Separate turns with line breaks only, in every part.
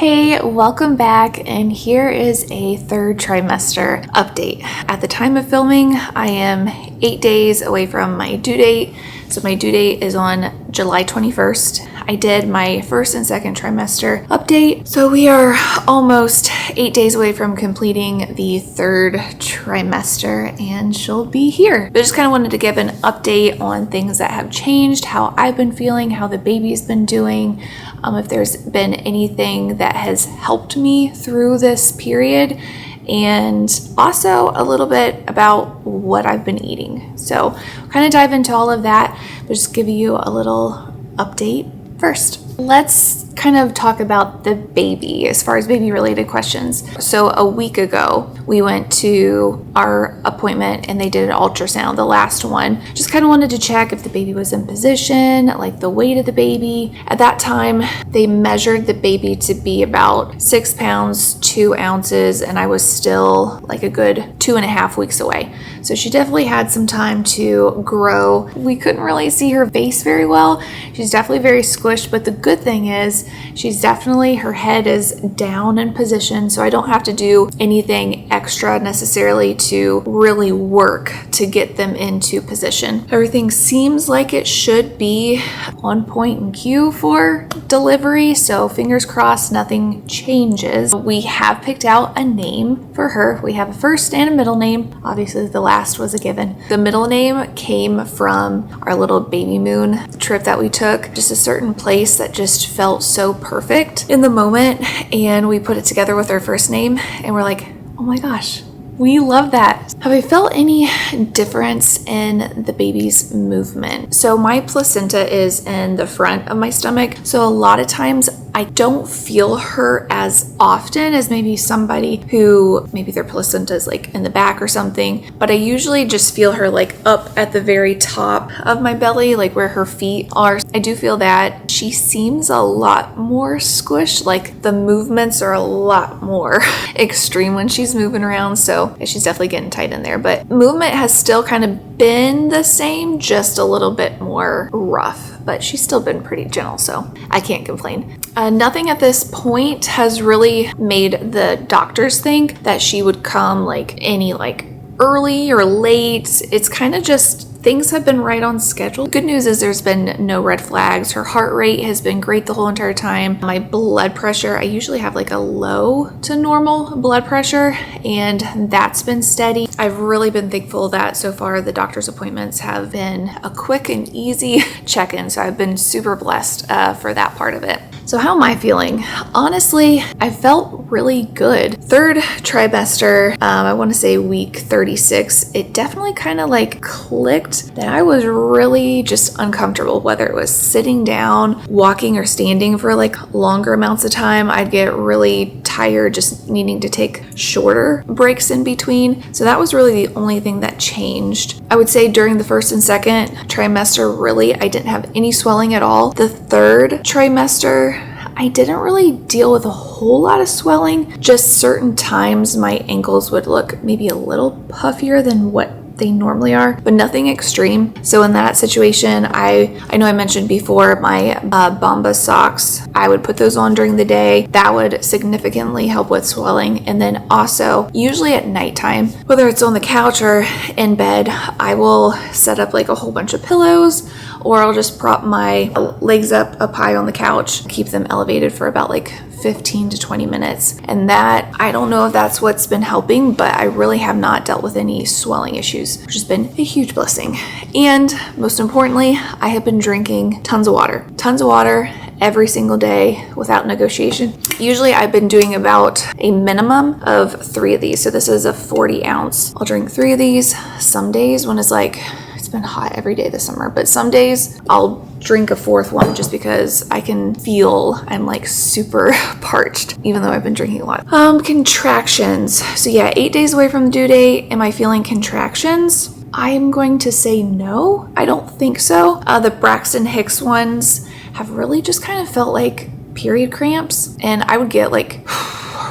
Hey, welcome back, and here is a third trimester update. At the time of filming, I am 8 days away from my due date. So my due date is on July 21st. I did my first and second trimester update. So we are almost 8 days away from completing the third trimester, and she'll be here. But I just kind of wanted to give an update on things that have changed, how I've been feeling, how the baby's been doing, if there's been anything that has helped me through this period, and also a little bit about what I've been eating. So kind of dive into all of that, but just give you a little update first. Let's kind of talk about the baby as far as baby related questions. So a week ago, we went to our appointment and they did an ultrasound, the last one. Just kind of wanted to check if the baby was in position, like the weight of the baby. At that time, they measured the baby to be about 6 pounds, 2 ounces, and I was still like a good 2.5 weeks away. So she definitely had some time to grow. We couldn't really see her face very well. She's definitely very squished, but the good thing is her head is down in position, so I don't have to do anything extra necessarily to really work to get them into position. Everything seems like it should be on point and cue for delivery, so fingers crossed nothing changes. We have picked out a name for her. We have a first and a middle name. Obviously the last was a given. The middle name came from our little baby moon trip that we took, just a certain place that just felt so perfect in the moment, and we put it together with our first name and we're like, oh my gosh, we love that. Have I felt any difference in the baby's movement? So my placenta is in the front of my stomach, so a lot of times I don't feel her as often as maybe somebody who maybe their placenta is like in the back or something, but I usually just feel her like up at the very top of my belly, like where her feet are. I do feel that she seems a lot more squished, like the movements are a lot more extreme when she's moving around, so she's definitely getting tight in there, but movement has still kind of been the same, just a little bit more rough, but she's still been pretty gentle, so I can't complain. Nothing at this point has really made the doctors think that she would come like any like early or late. It's kind of just things have been right on schedule. Good news is there's been no red flags. Her heart rate has been great the whole entire time. My blood pressure, I usually have like a low to normal blood pressure, and that's been steady. I've really been thankful that so far the doctor's appointments have been a quick and easy check-in. So I've been super blessed for that part of it. So how am I feeling? Honestly, I felt really good. Third trimester, I want to say week 36, it definitely kind of like clicked that I was really just uncomfortable, whether it was sitting down, walking, or standing for like longer amounts of time. I'd get really tired just needing to take shorter breaks in between. So that was really the only thing that changed. I would say during the first and second trimester, really, I didn't have any swelling at all. The third trimester, I didn't really deal with a whole lot of swelling. Just certain times my ankles would look maybe a little puffier than what they normally are, but nothing extreme. So in that situation, I know I mentioned before my Bomba socks, I would put those on during the day. That would significantly help with swelling. And then also usually at nighttime, whether it's on the couch or in bed, I will set up like a whole bunch of pillows, or I'll just prop my legs up high on the couch, keep them elevated for about like 15 to 20 minutes. And that, I don't know if that's what's been helping, but I really have not dealt with any swelling issues, which has been a huge blessing. And most importantly, I have been drinking tons of water every single day without negotiation. Usually I've been doing about a minimum of 3 of these. So this is a 40 ounce. I'll drink 3 of these. Some days when it's like, it's been hot every day this summer, but some days I'll drink a 4th one just because I can feel I'm like super parched, even though I've been drinking a lot. Contractions. So yeah, 8 days away from the due date. Am I feeling contractions? I'm going to say no. I don't think so. The Braxton Hicks ones have really just kind of felt like period cramps, and I would get like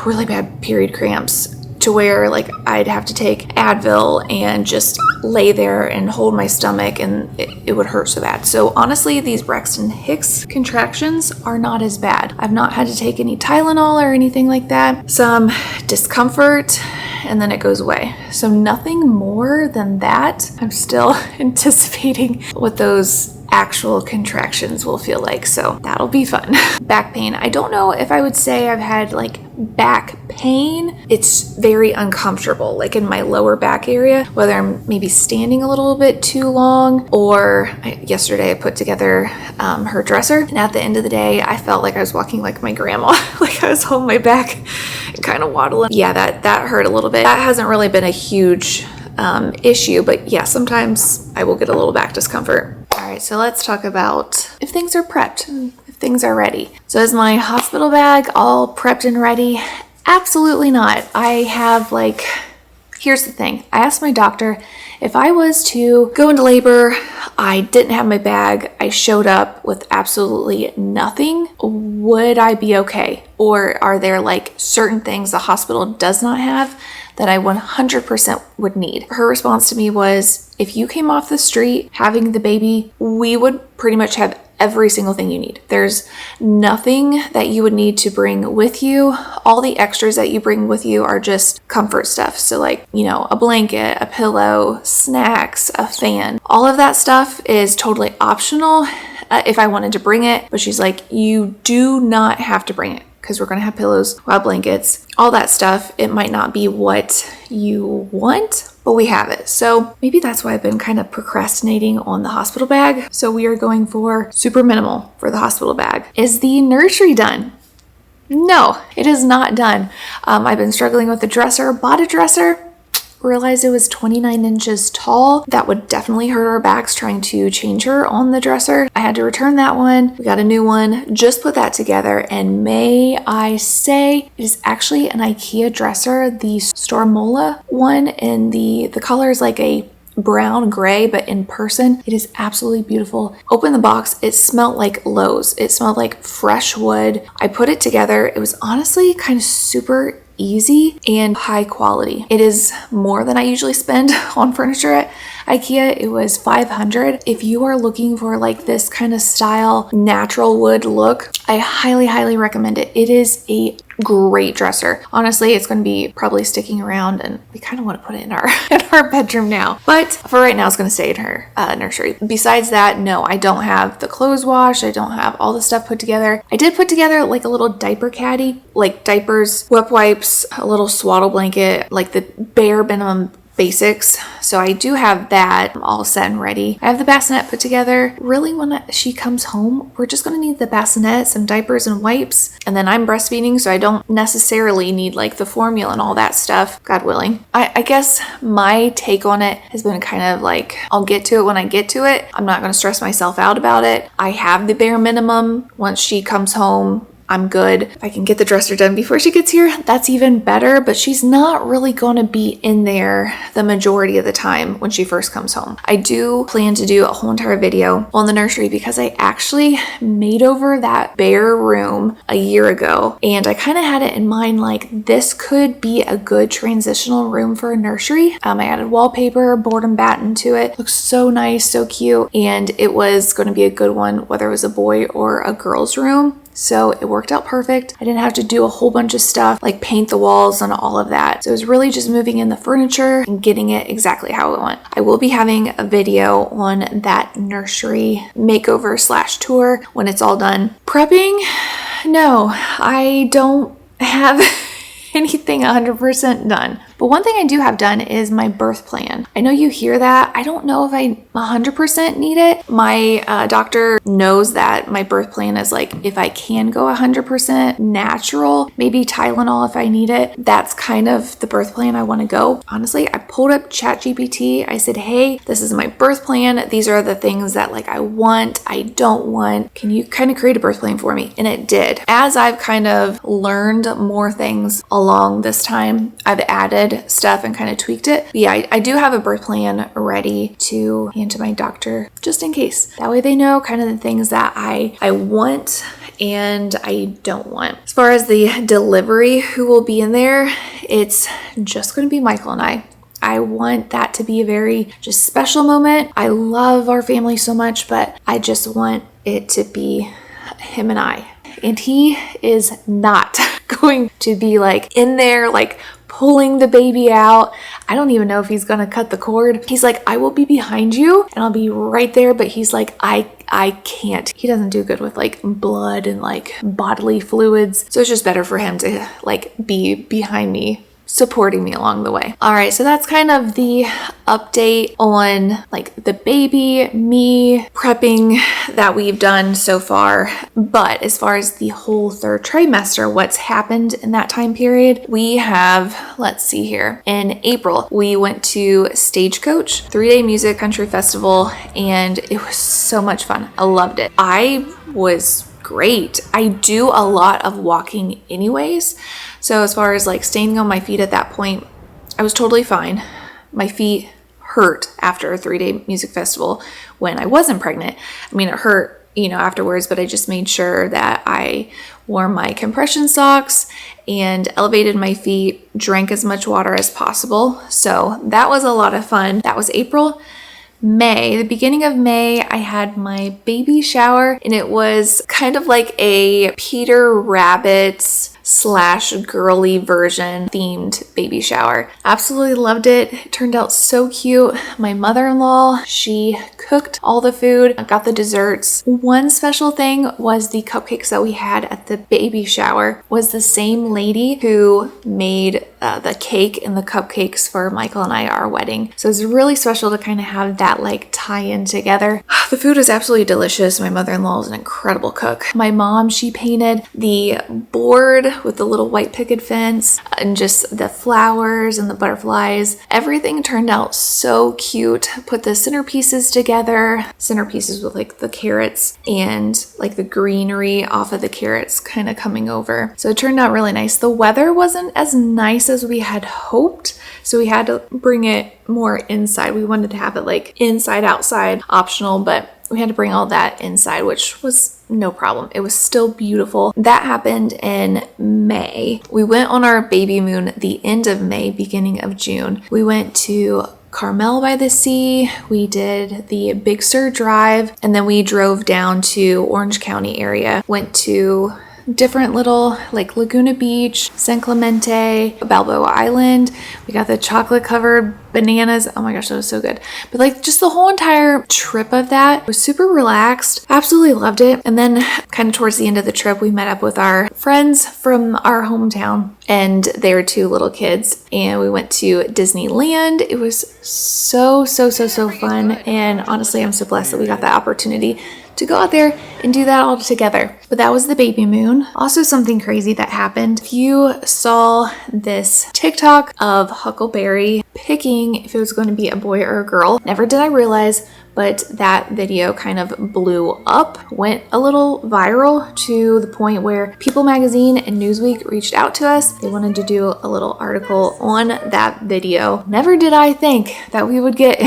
really bad period cramps to where like I'd have to take Advil and just lay there and hold my stomach, and it would hurt so bad. So honestly, these Braxton Hicks contractions are not as bad. I've not had to take any Tylenol or anything like that. Some discomfort, and then it goes away. So nothing more than that. I'm still anticipating what those actual contractions will feel like, so that'll be fun. Back pain. I don't know if I would say I've had like back pain. It's very uncomfortable, like in my lower back area, whether I'm maybe standing a little bit too long, or yesterday I put together her dresser, and at the end of the day I felt like I was walking like my grandma. Like I was holding my back and kind of waddling. Yeah, that hurt a little bit. That hasn't really been a huge issue, but yeah, sometimes I will get a little back discomfort. All right, so let's talk about if things are prepped, if things are ready. So is my hospital bag all prepped and ready? Absolutely not. I have like, here's the thing. I asked my doctor if I was to go into labor, I didn't have my bag, I showed up with absolutely nothing, would I be okay? Or are there like certain things the hospital does not have that I 100% would need? Her response to me was, if you came off the street having the baby, we would pretty much have every single thing you need. There's nothing that you would need to bring with you. All the extras that you bring with you are just comfort stuff. So like, you know, a blanket, a pillow, snacks, a fan. All of that stuff is totally optional if I wanted to bring it. But she's like, you do not have to bring it, because we're going to have pillows, wild blankets, all that stuff. It might not be what you want, but we have it. So maybe that's why I've been kind of procrastinating on the hospital bag. So we are going for super minimal for the hospital bag. Is the nursery done? No, it is not done. I've been struggling with the dresser, bought a dresser, realized it was 29 inches tall. That would definitely hurt our backs trying to change her on the dresser. I had to return that one. We got a new one, just put that together, and may I say it is actually an IKEA dresser, the Stormola one, and the color is like a brown gray, but in person it is absolutely beautiful. Open the box, it smelled like Lowe's. It smelled like fresh wood. I put it together. It was honestly kind of super easy and high quality. It is more than I usually spend on furniture at IKEA. It was $500. If you are looking for like this kind of style, natural wood look, I highly recommend it. It is a great dresser. Honestly, it's going to be probably sticking around, and we kind of want to put it in our bedroom now. But for right now, it's going to stay in her nursery. Besides that, no, I don't have the clothes wash. I don't have all the stuff put together. I did put together like a little diaper caddy, like diapers, wet wipes, a little swaddle blanket, like the bare minimum basics. So I do have that all set and ready. I have the bassinet put together. Really, when she comes home, we're just going to need the bassinet, some diapers and wipes, and then I'm breastfeeding, so I don't necessarily need like the formula and all that stuff, God willing. I guess my take on it has been kind of like, I'll get to it when I get to it. I'm not going to stress myself out about it. I have the bare minimum. Once she comes home, I'm good. If I can get the dresser done before she gets here, that's even better, but she's not really going to be in there the majority of the time when she first comes home. I do plan to do a whole entire video on the nursery because I actually made over that bare room a year ago, and I kind of had it in mind like this could be a good transitional room for a nursery. I added wallpaper, board and batten to it. Looks so nice, so cute, and it was going to be a good one whether it was a boy or a girl's room. So it worked out perfect. I didn't have to do a whole bunch of stuff like paint the walls and all of that. So it was really just moving in the furniture and getting it exactly how I want. I will be having a video on that nursery makeover / tour when it's all done. Prepping? No, I don't have anything 100% done. But one thing I do have done is my birth plan. I know you hear that. I don't know if I 100% need it. My doctor knows that my birth plan is like, if I can go 100% natural, maybe Tylenol if I need it. That's kind of the birth plan I want to go. Honestly, I pulled up ChatGPT. I said, hey, this is my birth plan. These are the things that like I want, I don't want. Can you kind of create a birth plan for me? And it did. As I've kind of learned more things along this time, I've added stuff and kind of tweaked it. But yeah, I do have a birth plan ready to hand to my doctor just in case. That way they know kind of the things that I want and I don't want. As far as the delivery, who will be in there, it's just going to be Michael and I want that to be a very just special moment. I love our family so much, but I just want it to be him and I. And he is not going to be like in there, like pulling the baby out. I don't even know if he's gonna cut the cord. He's like, I will be behind you and I'll be right there. But he's like, I can't. He doesn't do good with like blood and like bodily fluids. So it's just better for him to like be behind me, supporting me along the way. All right, so that's kind of the update on like the baby, me, prepping that we've done so far. But as far as the whole third trimester, what's happened in that time period, we have, let's see here, in April, we went to Stagecoach, 3-day music country festival, and it was so much fun. I loved it. I was great. I do a lot of walking anyways. So as far as like standing on my feet at that point, I was totally fine. My feet hurt after a 3-day music festival when I wasn't pregnant. I mean, it hurt, afterwards, but I just made sure that I wore my compression socks and elevated my feet, drank as much water as possible. So that was a lot of fun. That was April. May, the beginning of May, I had my baby shower, and it was kind of like a Peter Rabbit / girly version themed baby shower. Absolutely loved it. It turned out so cute. My mother-in-law, she cooked all the food, got the desserts. One special thing was the cupcakes that we had at the baby shower was the same lady who made the cake and the cupcakes for Michael and I, our wedding. So it's really special to kind of have that like tie in together. The food is absolutely delicious. My mother-in-law is an incredible cook. My mom, she painted the board with the little white picket fence and just the flowers and the butterflies. Everything turned out so cute. Put the centerpieces together, centerpieces with like the carrots and like the greenery off of the carrots kind of coming over. So it turned out really nice. The weather wasn't as nice as we had hoped, so we had to bring it more inside. We wanted to have it like inside, outside, optional, but we had to bring all that inside, which was no problem. It was still beautiful. That happened in May. We went on our baby moon the end of May, beginning of June. We went to Carmel by the Sea. We did the Big Sur Drive, and then we drove down to Orange County area. Went to different little like Laguna Beach, San Clemente, Balboa Island. We got the chocolate covered bananas. Oh my gosh, that was so good. But like just the whole entire trip of that was super relaxed. Absolutely loved it. And then kind of towards the end of the trip, we met up with our friends from our hometown and their 2 little kids, and we went to Disneyland. It was so fun. And honestly, I'm so blessed that we got that opportunity to go out there and do that all together. But that was the baby moon. Also, something crazy that happened. If you saw this TikTok of Huckleberry picking if it was going to be a boy or a girl, never did I realize, but that video kind of blew up, went a little viral to the point where People Magazine and Newsweek reached out to us. They wanted to do a little article on that video. Never did I think that we would get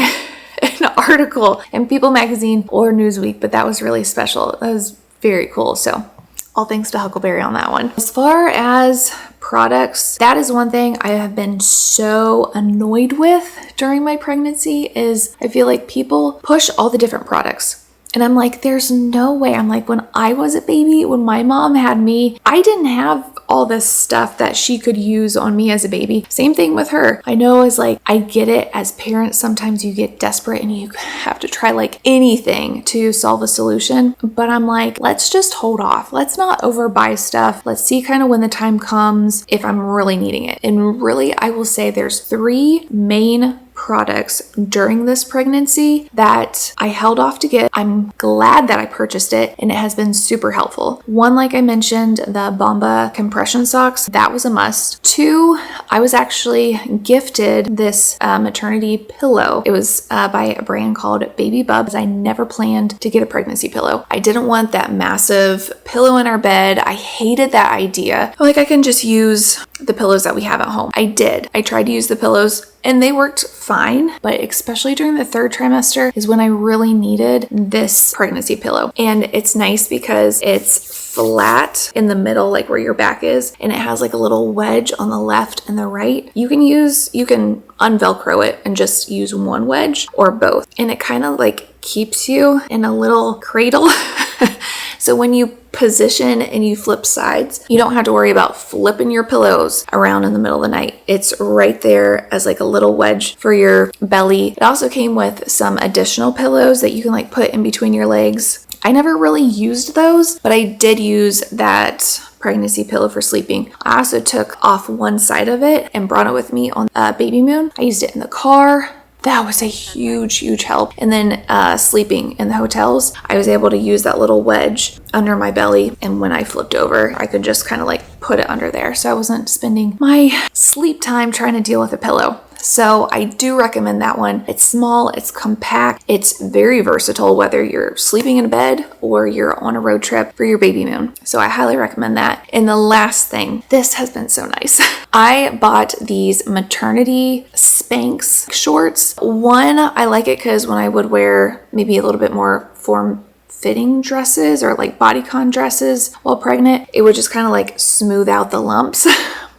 an article in People Magazine or Newsweek, but that was really special. That was very cool. So all thanks to Huckleberry on that one. As far as products, that is one thing I have been so annoyed with during my pregnancy is I feel like people push all the different products. And I'm like, there's no way. I'm like, when I was a baby, when my mom had me, I didn't have all this stuff that she could use on me as a baby. Same thing with her. I know it's like, I get it as parents, sometimes you get desperate and you have to try like anything to solve a solution. But I'm like, let's just hold off. Let's not overbuy stuff. Let's see kind of when the time comes if I'm really needing it. And really, I will say there's 3 main products during this pregnancy that I held off to get. I'm glad that I purchased it, and it has been super helpful. 1, like I mentioned, the Bomba compression socks. That was a must. 2, I was actually gifted this maternity pillow. It was by a brand called Baby Bubs. I never planned to get a pregnancy pillow. I didn't want that massive pillow in our bed. I hated that idea. Like I can just use the pillows that we have at home. I tried to use the pillows and they worked fine, but especially during the third trimester is when I really needed this pregnancy pillow. And it's nice because it's flat in the middle, like where your back is, and it has like a little wedge on the left and the right. You can unvelcro it and just use one wedge or both. And it kind of like keeps you in a little cradle. So when you position and you flip sides, you don't have to worry about flipping your pillows around in the middle of the night. It's right there as like a little wedge for your belly. It also came with some additional pillows that you can like put in between your legs. I never really used those, but I did use that pregnancy pillow for sleeping. I also took off one side of it and brought it with me on Baby Moon. I used it in the car. That was a huge help. And then sleeping in the hotels, I was able to use that little wedge under my belly. And when I flipped over, I could just kind of like put it under there. So I wasn't spending my sleep time trying to deal with a pillow. So I do recommend that one. It's small, it's compact, it's very versatile, whether you're sleeping in a bed or you're on a road trip for your baby moon. So I highly recommend that. And the last thing, this has been so nice. I bought these maternity Spanx shorts. One, I like it because when I would wear maybe a little bit more form-fitting dresses or like bodycon dresses while pregnant, it would just kind of like smooth out the lumps.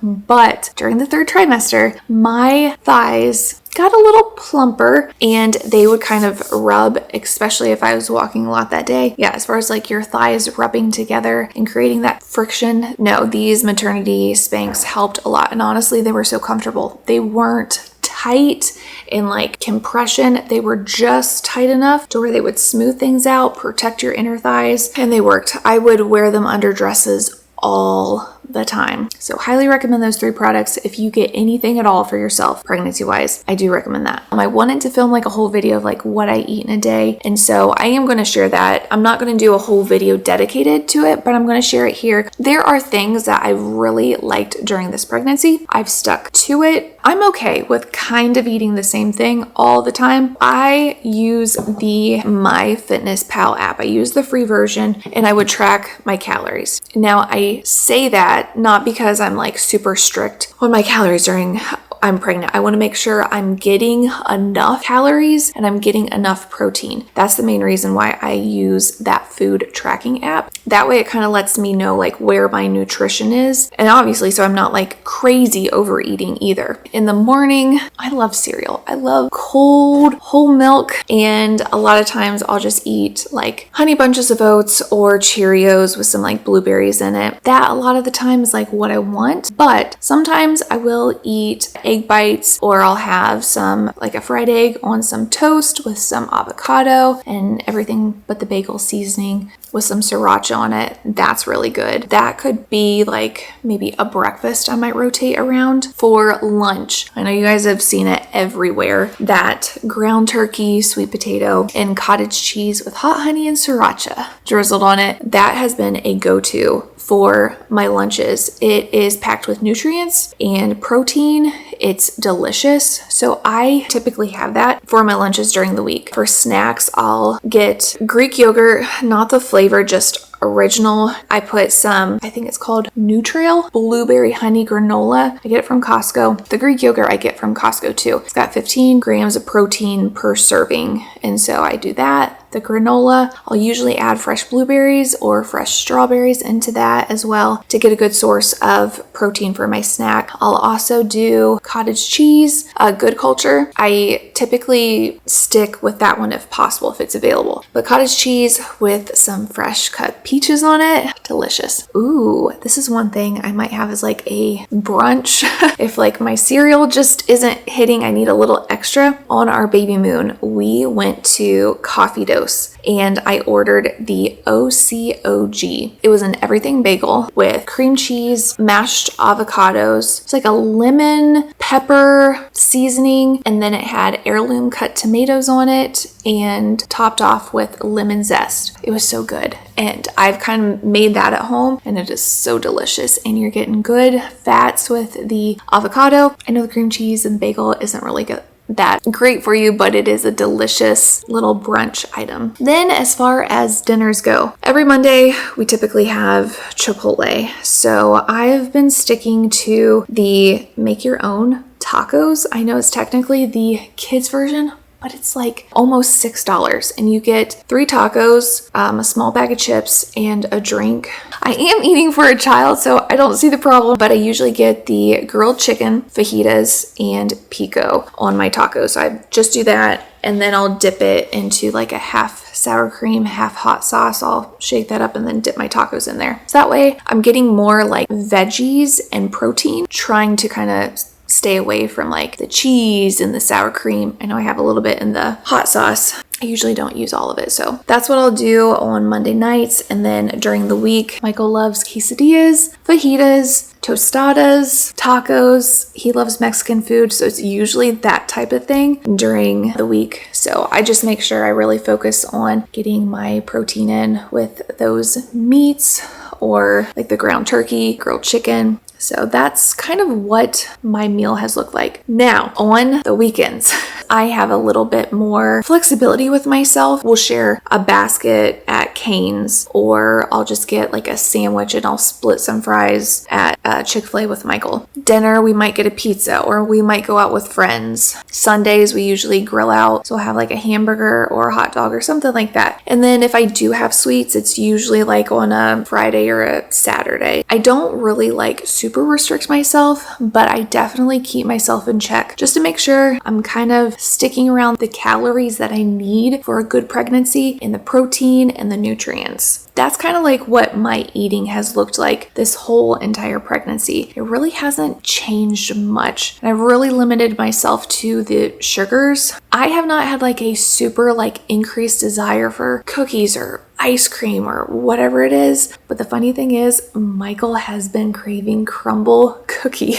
But during the third trimester, my thighs got a little plumper and they would kind of rub, especially if I was walking a lot that day. Yeah, as far as like your thighs rubbing together and creating that friction. No, these maternity Spanx helped a lot. And honestly, they were so comfortable. They weren't tight in like compression. They were just tight enough to where they would smooth things out, protect your inner thighs, and they worked. I would wear them under dresses all the time. So highly recommend those 3 products. If you get anything at all for yourself pregnancy wise, I do recommend that. I wanted to film like a whole video of like what I eat in a day. And so I am going to share that. I'm not going to do a whole video dedicated to it, but I'm going to share it here. There are things that I really liked during this pregnancy. I've stuck to it. I'm okay with kind of eating the same thing all the time. I use the MyFitnessPal app. I use the free version and I would track my calories. Now I say that not because I'm like super strict on my calories during I'm pregnant. I want to make sure I'm getting enough calories and I'm getting enough protein. That's the main reason why I use that food tracking app. That way it kind of lets me know like where my nutrition is. And obviously, so I'm not like crazy overeating either. In the morning, I love cereal. I love cold whole milk. And a lot of times I'll just eat like Honey Bunches of Oats or Cheerios with some like blueberries in it. That a lot of the time is like what I want. But sometimes I will eat egg bites, or I'll have some like a fried egg on some toast with some avocado and everything but the bagel seasoning with some sriracha on it. That's really good. That could be like maybe a breakfast I might rotate around. For lunch, I know you guys have seen it everywhere, that ground turkey, sweet potato, and cottage cheese with hot honey and sriracha drizzled on it. That has been a go-to for my lunches. It is packed with nutrients and protein. It's delicious. So I typically have that for my lunches during the week. For snacks, I'll get Greek yogurt, not the flavor, just original. I put some, I think it's called Nutrail blueberry honey granola. I get it from Costco. The Greek yogurt I get from Costco too. It's got 15 grams of protein per serving. And so I do that. The granola, I'll usually add fresh blueberries or fresh strawberries into that as well to get a good source of protein for my snack. I'll also do cottage cheese, Good Culture. I typically stick with that one if possible, if it's available. But cottage cheese with some fresh cut peaches on it, delicious. Ooh, this is one thing I might have as like a brunch. If like my cereal just isn't hitting, I need a little extra. On our baby moon, we went to Coffee Dose and I ordered the OCOG. It was an everything bagel with cream cheese, mashed avocados. It's like a lemon pepper seasoning, and then it had heirloom cut tomatoes on it and topped off with lemon zest. It was so good. And I've kind of made that at home and it is so delicious, and you're getting good fats with the avocado. I know the cream cheese and bagel isn't really good that great for you, but it is a delicious little brunch item. Then as far as dinners go, every Monday we typically have Chipotle. So I've been sticking to the make your own tacos. I know it's technically the kids version, but it's like almost $6 and you get 3 tacos, a small bag of chips, and a drink. I am eating for a child, so I don't see the problem, but I usually get the grilled chicken, fajitas, and pico on my tacos. So I just do that, and then I'll dip it into like a half sour cream, half hot sauce. I'll shake that up and then dip my tacos in there. So that way I'm getting more like veggies and protein, trying to kind of stay away from like the cheese and the sour cream. I know I have a little bit in the hot sauce. I usually don't use all of it. So that's what I'll do on Monday nights. And then during the week, Michael loves quesadillas, fajitas, tostadas, tacos. He loves Mexican food. So it's usually that type of thing during the week. So I just make sure I really focus on getting my protein in with those meats, or like the ground turkey, grilled chicken. So that's kind of what my meal has looked like. Now, on the weekends, I have a little bit more flexibility with myself. We'll share a basket at Cane's, or I'll just get like a sandwich and I'll split some fries at Chick-fil-A with Michael. Dinner, we might get a pizza, or we might go out with friends. Sundays, we usually grill out. So I'll have like a hamburger or a hot dog or something like that. And then if I do have sweets, it's usually like on a Friday or a Saturday. I don't really like super restrict myself, but I definitely keep myself in check just to make sure I'm kind of sticking around the calories that I need for a good pregnancy, and the protein and the nutrients. That's kind of like what my eating has looked like this whole entire pregnancy. It really hasn't changed much. And I've really limited myself to the sugars. I have not had like a super like increased desire for cookies or ice cream or whatever it is. But the funny thing is, Michael has been craving crumble cookie.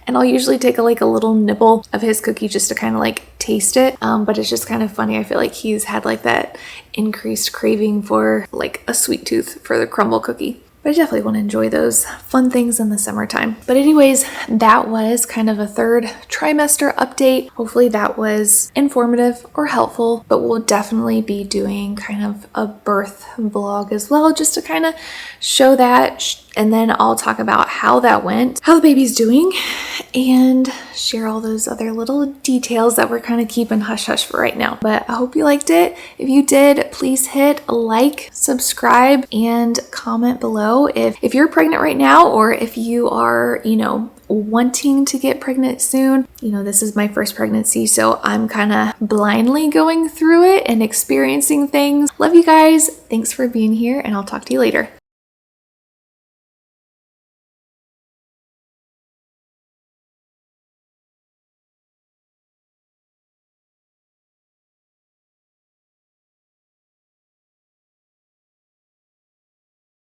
And I'll usually take a little nibble of his cookie just to kind of like taste it. But it's just kind of funny. I feel like he's had like that increased craving for like a sweet tooth for the crumble cookie. But I definitely want to enjoy those fun things in the summertime. But anyways, that was kind of a third trimester update. Hopefully that was informative or helpful, but we'll definitely be doing kind of a birth vlog as well, just to kind of show that. And then I'll talk about how that went, how the baby's doing, and share all those other little details that we're kind of keeping hush hush for right now. But I hope you liked it. If you did, please hit like, subscribe, and comment below if you're pregnant right now, or if you are, wanting to get pregnant soon. This is my first pregnancy, so I'm kind of blindly going through it and experiencing things. Love you guys. Thanks for being here, and I'll talk to you later.